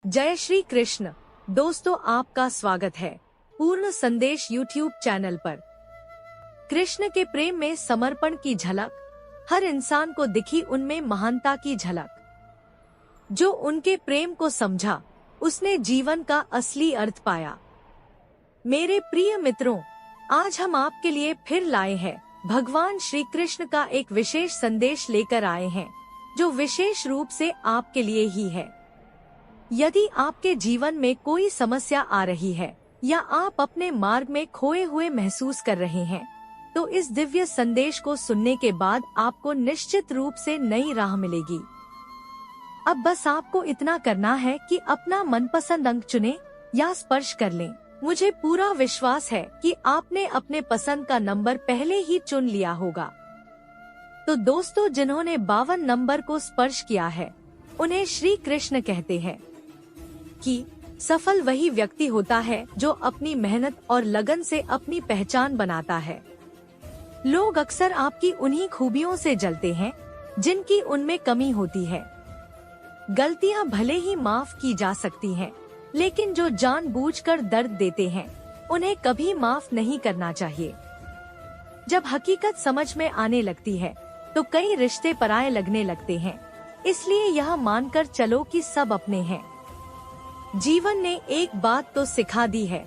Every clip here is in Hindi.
जय श्री कृष्ण। दोस्तों, आपका स्वागत है पूर्ण संदेश यूट्यूब चैनल पर। कृष्ण के प्रेम में समर्पण की झलक, हर इंसान को दिखी उनमें महानता की झलक। जो उनके प्रेम को समझा, उसने जीवन का असली अर्थ पाया। मेरे प्रिय मित्रों, आज हम आपके लिए फिर लाए हैं भगवान श्री कृष्ण का एक विशेष संदेश लेकर आए हैं, जो विशेष रूप से आपके लिए ही है। यदि आपके जीवन में कोई समस्या आ रही है या आप अपने मार्ग में खोए हुए महसूस कर रहे हैं, तो इस दिव्य संदेश को सुनने के बाद आपको निश्चित रूप से नई राह मिलेगी। अब बस आपको इतना करना है कि अपना मनपसंद अंक चुने या स्पर्श कर लें। मुझे पूरा विश्वास है कि आपने अपने पसंद का नंबर पहले ही चुन लिया होगा। तो दोस्तों, जिन्होंने 52 नंबर को स्पर्श किया है, उन्हें श्री कृष्ण कहते हैं कि सफल वही व्यक्ति होता है जो अपनी मेहनत और लगन से अपनी पहचान बनाता है। लोग अक्सर आपकी उन्हीं खूबियों से जलते हैं जिनकी उनमें कमी होती है। गलतियां भले ही माफ की जा सकती हैं, लेकिन जो जानबूझकर दर्द देते हैं, उन्हें कभी माफ नहीं करना चाहिए। जब हकीकत समझ में आने लगती है, तो कई रिश्ते पराये लगने लगते हैं। इसलिए यह मानकर चलो कि सब अपने हैं। जीवन ने एक बात तो सिखा दी है,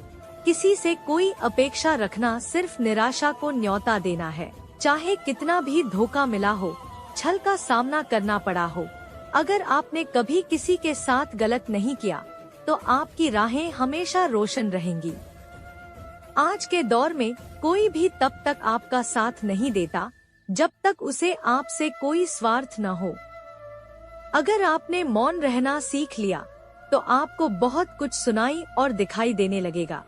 किसी से कोई अपेक्षा रखना सिर्फ निराशा को न्योता देना है। चाहे कितना भी धोखा मिला हो, छल का सामना करना पड़ा हो, अगर आपने कभी किसी के साथ गलत नहीं किया, तो आपकी राहें हमेशा रोशन रहेंगी। आज के दौर में कोई भी तब तक आपका साथ नहीं देता जब तक उसे आपसे कोई स्वार्थ न हो। अगर आपने मौन रहना सीख लिया, तो आपको बहुत कुछ सुनाई और दिखाई देने लगेगा।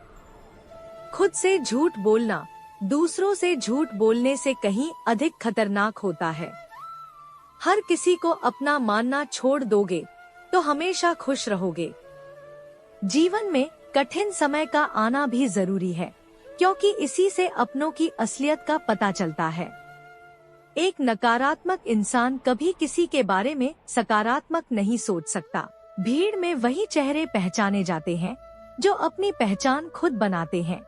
खुद से झूठ बोलना दूसरों से झूठ बोलने से कहीं अधिक खतरनाक होता है। हर किसी को अपना मानना छोड़ दोगे तो हमेशा खुश रहोगे। जीवन में कठिन समय का आना भी जरूरी है, क्योंकि इसी से अपनों की असलियत का पता चलता है। एक नकारात्मक इंसान कभी किसी के बारे में सकारात्मक नहीं सोच सकता। भीड़ में वही चेहरे पहचाने जाते हैं जो अपनी पहचान खुद बनाते हैं।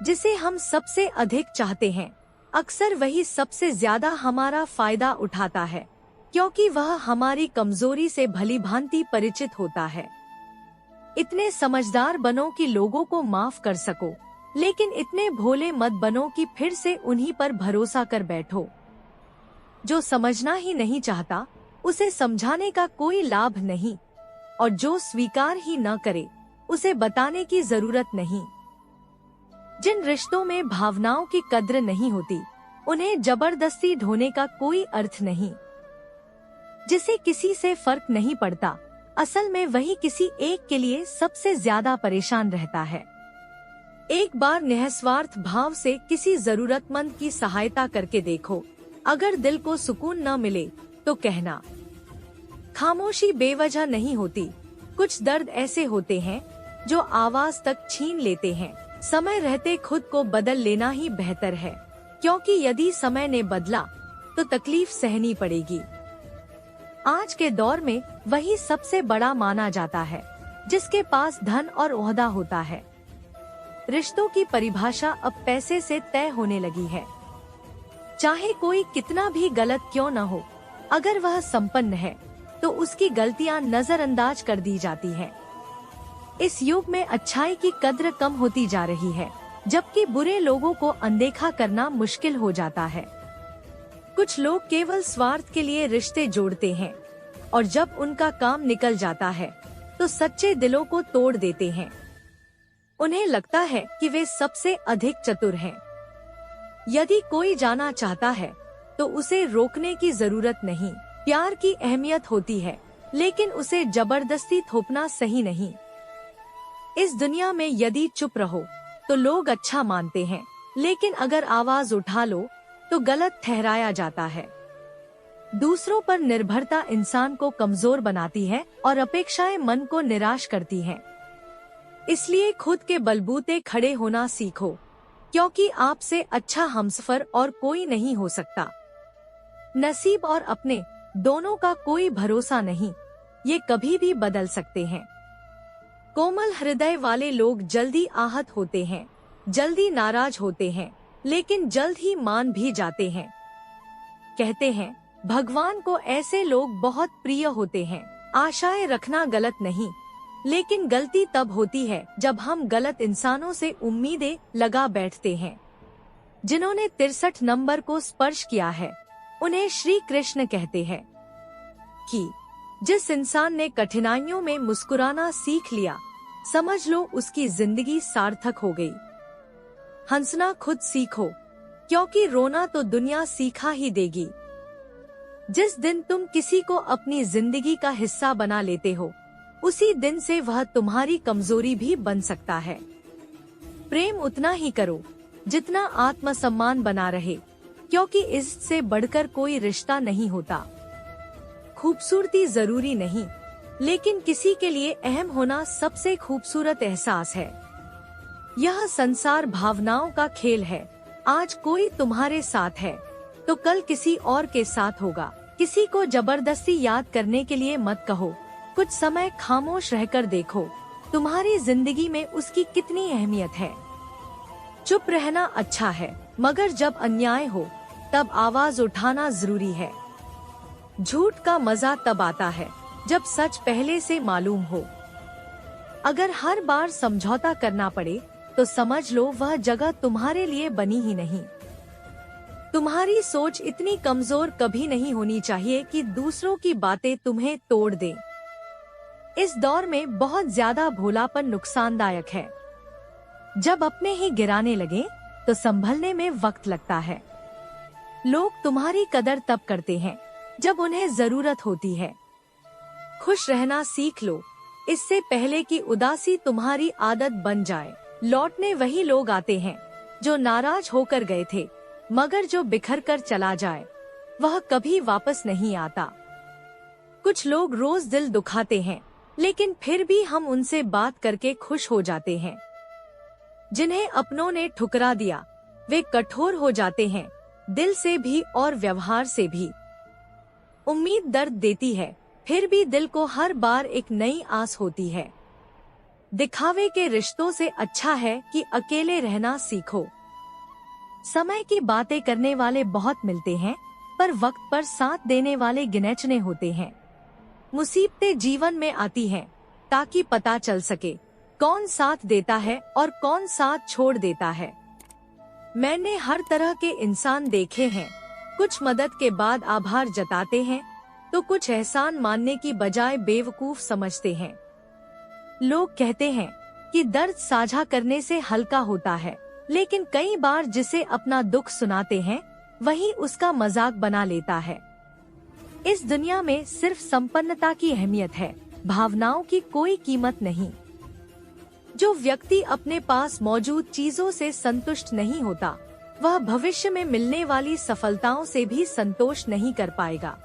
जिसे हम सबसे अधिक चाहते हैं, अक्सर वही सबसे ज्यादा हमारा फायदा उठाता है, क्योंकि वह हमारी कमजोरी से भलीभांति परिचित होता है। इतने समझदार बनो कि लोगों को माफ कर सको, लेकिन इतने भोले मत बनो कि फिर से उन्हीं पर भरोसा कर बैठो। जो समझना ही नहीं चाहता, उसे समझाने का कोई लाभ नहीं, और जो स्वीकार ही न करे, उसे बताने की जरूरत नहीं। जिन रिश्तों में भावनाओं की कद्र नहीं होती, उन्हें जबरदस्ती ढोने का कोई अर्थ नहीं। जिसे किसी से फर्क नहीं पड़ता, असल में वही किसी एक के लिए सबसे ज्यादा परेशान रहता है। एक बार निस्वार्थ भाव से किसी जरूरतमंद की सहायता करके देखो। अगर दिल को सुकून न मिले तो कहना, खामोशी बेवजह नहीं होती। कुछ दर्द ऐसे होते हैं जो आवाज तक छीन लेते हैं। समय रहते खुद को बदल लेना ही बेहतर है, क्योंकि यदि समय ने बदला तो तकलीफ सहनी पड़ेगी। आज के दौर में वही सबसे बड़ा माना जाता है जिसके पास धन और ओहदा होता है। रिश्तों की परिभाषा अब पैसे से तय होने लगी है। चाहे कोई कितना भी गलत क्यों न हो, अगर वह संपन्न है तो उसकी गलतियां नजरअंदाज कर दी जाती हैं। इस युग में अच्छाई की कद्र कम होती जा रही है, जबकि बुरे लोगों को अनदेखा करना मुश्किल हो जाता है। कुछ लोग केवल स्वार्थ के लिए रिश्ते जोड़ते हैं, और जब उनका काम निकल जाता है तो सच्चे दिलों को तोड़ देते हैं। उन्हें लगता है कि वे सबसे अधिक चतुर हैं। यदि कोई जाना चाहता है तो उसे रोकने की जरूरत नहीं। प्यार की अहमियत होती है, लेकिन उसे जबरदस्ती थोपना सही नहीं। इस दुनिया में यदि चुप रहो तो लोग अच्छा मानते हैं, लेकिन अगर आवाज उठा लो तो गलत ठहराया जाता है। दूसरों पर निर्भरता इंसान को कमजोर बनाती है और अपेक्षाएं मन को निराश करती हैं। इसलिए खुद के बलबूते खड़े होना सीखो, क्योंकि आपसे अच्छा हमसफर और कोई नहीं हो सकता। नसीब और अपने दोनों का कोई भरोसा नहीं, ये कभी भी बदल सकते हैं। कोमल हृदय वाले लोग जल्दी आहत होते हैं, जल्दी नाराज होते हैं, लेकिन जल्द ही मान भी जाते हैं। कहते हैं भगवान को ऐसे लोग बहुत प्रिय होते हैं। आशाएं रखना गलत नहीं, लेकिन गलती तब होती है जब हम गलत इंसानों से उम्मीदें लगा बैठते हैं। जिन्होंने 63 नंबर को स्पर्श किया है, उन्हें श्री कृष्ण कहते हैं कि जिस इंसान ने कठिनाइयों में मुस्कुराना सीख लिया, समझ लो उसकी जिंदगी सार्थक हो गई। हंसना खुद सीखो, क्योंकि रोना तो दुनिया सिखा ही देगी। जिस दिन तुम किसी को अपनी जिंदगी का हिस्सा बना लेते हो, उसी दिन से वह तुम्हारी कमजोरी भी बन सकता है। प्रेम उतना ही करो जितना आत्मसम्मान बना रहे, क्योंकि इससे बढ़कर कोई रिश्ता नहीं होता। खूबसूरती जरूरी नहीं, लेकिन किसी के लिए अहम होना सबसे खूबसूरत एहसास है। यह संसार भावनाओं का खेल है। आज कोई तुम्हारे साथ है तो कल किसी और के साथ होगा। किसी को जबरदस्ती याद करने के लिए मत कहो। कुछ समय खामोश रहकर देखो, तुम्हारी जिंदगी में उसकी कितनी अहमियत है। चुप रहना अच्छा है, मगर जब अन्याय हो तब आवाज उठाना जरूरी है। झूठ का मजा तब आता है जब सच पहले से मालूम हो। अगर हर बार समझौता करना पड़े तो समझ लो वह जगह तुम्हारे लिए बनी ही नहीं। तुम्हारी सोच इतनी कमजोर कभी नहीं होनी चाहिए कि दूसरों की बातें तुम्हें तोड़ दें। इस दौर में बहुत ज्यादा भोलापन नुकसानदायक है। जब अपने ही गिराने लगे तो संभलने में वक्त लगता है। लोग तुम्हारी कदर तब करते हैं जब उन्हें जरूरत होती है। खुश रहना सीख लो, इससे पहले कि उदासी तुम्हारी आदत बन जाए। लौटने वही लोग आते हैं जो नाराज होकर गए थे, मगर जो बिखर कर चला जाए वह कभी वापस नहीं आता। कुछ लोग रोज दिल दुखाते हैं, लेकिन फिर भी हम उनसे बात करके खुश हो जाते हैं। जिन्हें अपनों ने ठुकरा दिया वे कठोर हो जाते हैं, दिल से भी और व्यवहार से भी। उम्मीद दर्द देती है, फिर भी दिल को हर बार एक नई आस होती है। दिखावे के रिश्तों से अच्छा है कि अकेले रहना सीखो। समय की बातें करने वाले बहुत मिलते हैं, पर वक्त पर साथ देने वाले गिनचने होते हैं। मुसीबतें जीवन में आती हैं ताकि पता चल सके कौन साथ देता है और कौन साथ छोड़ देता है। मैंने हर तरह के इंसान देखे हैं। कुछ मदद के बाद आभार जताते हैं तो कुछ एहसान मानने की बजाय बेवकूफ समझते हैं। लोग कहते हैं कि दर्द साझा करने से हल्का होता है, लेकिन कई बार जिसे अपना दुख सुनाते हैं वही उसका मजाक बना लेता है। इस दुनिया में सिर्फ संपन्नता की अहमियत है, भावनाओं की कोई कीमत नहीं। जो व्यक्ति अपने पास मौजूद चीजों से संतुष्ट नहीं होता, वह भविष्य में मिलने वाली सफलताओं से भी संतोष नहीं कर पाएगा।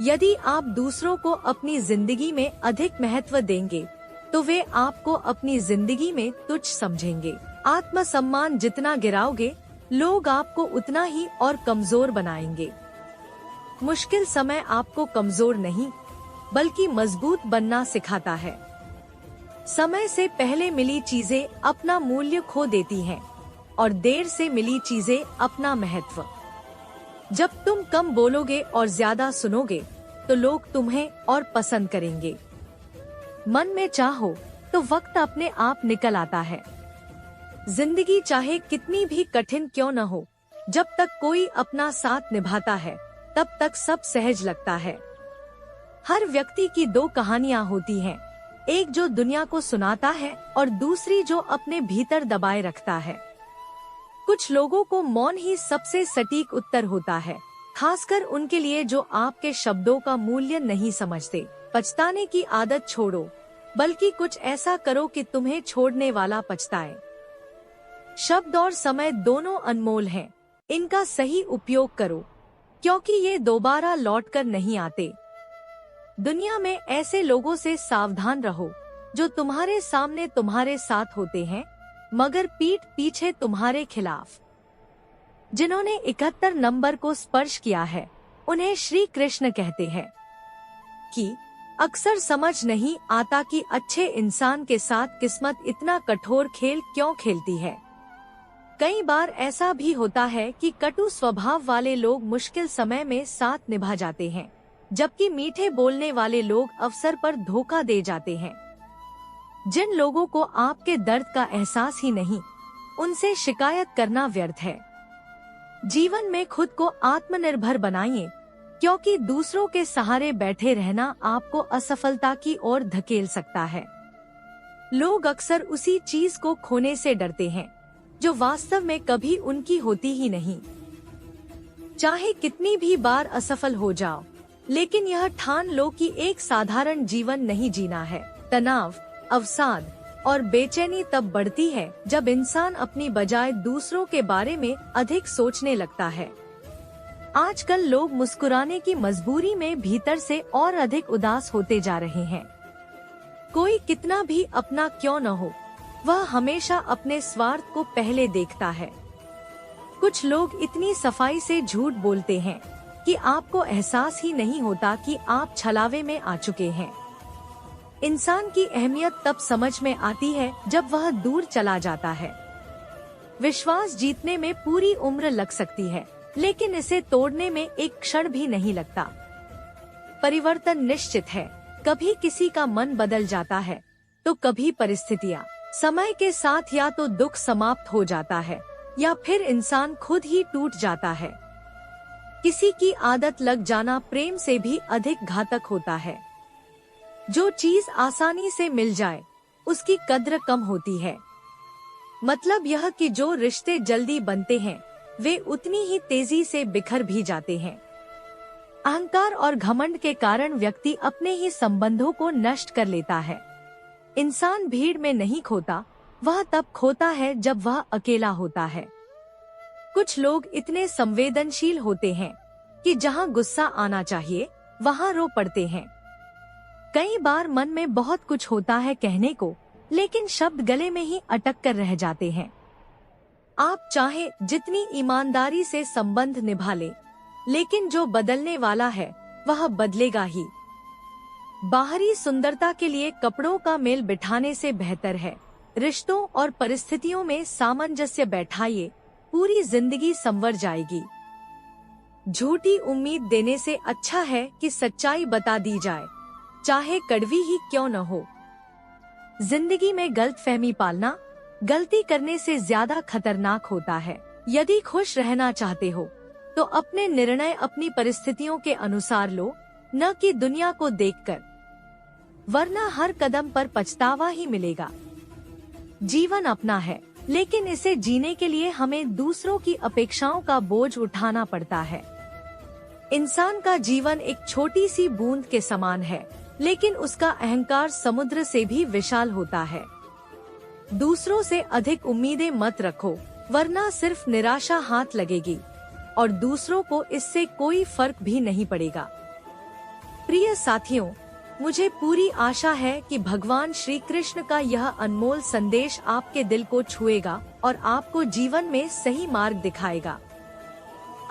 यदि आप दूसरों को अपनी जिंदगी में अधिक महत्व देंगे, तो वे आपको अपनी जिंदगी में तुच्छ समझेंगे। आत्मसम्मान जितना गिराओगे, लोग आपको उतना ही और कमजोर बनाएंगे। मुश्किल समय आपको कमजोर नहीं, बल्कि मजबूत बनना सिखाता है। समय से पहले मिली चीजें अपना मूल्य खो देती हैं, और देर से मिली चीजें अपना महत्व। जब तुम कम बोलोगे और ज्यादा सुनोगे, तो लोग तुम्हें और पसंद करेंगे। मन में चाहो तो वक्त अपने आप निकल आता है। जिंदगी चाहे कितनी भी कठिन क्यों न हो, जब तक कोई अपना साथ निभाता है, तब तक सब सहज लगता है। हर व्यक्ति की दो कहानियां होती हैं, एक जो दुनिया को सुनाता है और दूसरी जो अपने भीतर दबाए रखता है। कुछ लोगों को मौन ही सबसे सटीक उत्तर होता है, खासकर उनके लिए जो आपके शब्दों का मूल्य नहीं समझते। पछताने की आदत छोड़ो, बल्कि कुछ ऐसा करो कि तुम्हें छोड़ने वाला पछताए। शब्द और समय दोनों अनमोल हैं, इनका सही उपयोग करो, क्योंकि ये दोबारा लौटकर नहीं आते। दुनिया में ऐसे लोगों से सावधान रहो जो तुम्हारे सामने तुम्हारे साथ होते हैं, मगर पीठ पीछे तुम्हारे खिलाफ। जिन्होंने 71 नंबर को स्पर्श किया है, उन्हें श्री कृष्ण कहते हैं कि अक्सर समझ नहीं आता कि अच्छे इंसान के साथ किस्मत इतना कठोर खेल क्यों खेलती है। कई बार ऐसा भी होता है कि कटु स्वभाव वाले लोग मुश्किल समय में साथ निभा जाते हैं, जबकि मीठे बोलने वाले लोग अवसर पर धोखा दे जाते हैं। जिन लोगों को आपके दर्द का एहसास ही नहीं, उनसे शिकायत करना व्यर्थ है। जीवन में खुद को आत्मनिर्भर बनाइए, क्योंकि दूसरों के सहारे बैठे रहना आपको असफलता की ओर धकेल सकता है। लोग अक्सर उसी चीज को खोने से डरते हैं जो वास्तव में कभी उनकी होती ही नहीं। चाहे कितनी भी बार असफल हो जाओ, लेकिन यह ठान लो कि एक साधारण जीवन नहीं जीना है। तनाव, अवसाद और बेचैनी तब बढ़ती है जब इंसान अपनी बजाय दूसरों के बारे में अधिक सोचने लगता है। आजकल लोग मुस्कुराने की मजबूरी में भीतर से और अधिक उदास होते जा रहे हैं। कोई कितना भी अपना क्यों न हो, वह हमेशा अपने स्वार्थ को पहले देखता है। कुछ लोग इतनी सफाई से झूठ बोलते हैं कि आपको एहसास ही नहीं होता कि आप छलावे में आ चुके हैं। इंसान की अहमियत तब समझ में आती है जब वह दूर चला जाता है। विश्वास जीतने में पूरी उम्र लग सकती है, लेकिन इसे तोड़ने में एक क्षण भी नहीं लगता। परिवर्तन निश्चित है, कभी किसी का मन बदल जाता है तो कभी परिस्थितियाँ। समय के साथ या तो दुख समाप्त हो जाता है या फिर इंसान खुद ही टूट जाता है। किसी की आदत लग जाना प्रेम से भी अधिक घातक होता है। जो चीज आसानी से मिल जाए, उसकी कद्र कम होती है। मतलब यह कि जो रिश्ते जल्दी बनते हैं, वे उतनी ही तेजी से बिखर भी जाते हैं। अहंकार और घमंड के कारण व्यक्ति अपने ही संबंधों को नष्ट कर लेता है। इंसान भीड़ में नहीं खोता, वह तब खोता है जब वह अकेला होता है। कुछ लोग इतने संवेदनशील होते हैं कि जहां गुस्सा आना चाहिए, वहां रो पड़ते हैं। कई बार मन में बहुत कुछ होता है कहने को, लेकिन शब्द गले में ही अटक कर रह जाते हैं। आप चाहे जितनी ईमानदारी से संबंध निभा ले, लेकिन जो बदलने वाला है वह बदलेगा ही। बाहरी सुंदरता के लिए कपड़ों का मेल बिठाने से बेहतर है रिश्तों और परिस्थितियों में सामंजस्य बैठाइए, पूरी जिंदगी संवर जाएगी। झूठी उम्मीद देने से अच्छा है कि सच्चाई बता दी जाए, चाहे कड़वी ही क्यों न हो। जिंदगी में गलतफहमी पालना गलती करने से ज्यादा खतरनाक होता है। यदि खुश रहना चाहते हो तो अपने निर्णय अपनी परिस्थितियों के अनुसार लो, न कि दुनिया को देखकर, वरना हर कदम पर पछतावा ही मिलेगा। जीवन अपना है, लेकिन इसे जीने के लिए हमें दूसरों की अपेक्षाओं का बोझ उठाना पड़ता है। इंसान का जीवन एक छोटी सी बूंद के समान है, लेकिन उसका अहंकार समुद्र से भी विशाल होता है। दूसरों से अधिक उम्मीदें मत रखो, वरना सिर्फ निराशा हाथ लगेगी और दूसरों को इससे कोई फर्क भी नहीं पड़ेगा। प्रिय साथियों, मुझे पूरी आशा है कि भगवान श्री कृष्ण का यह अनमोल संदेश आपके दिल को छुएगा और आपको जीवन में सही मार्ग दिखाएगा।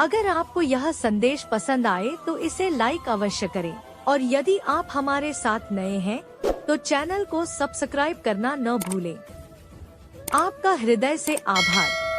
अगर आपको यह संदेश पसंद आए तो इसे लाइक अवश्य करें, और यदि आप हमारे साथ नए हैं तो चैनल को सब्सक्राइब करना न भूलें। आपका हृदय से आभार।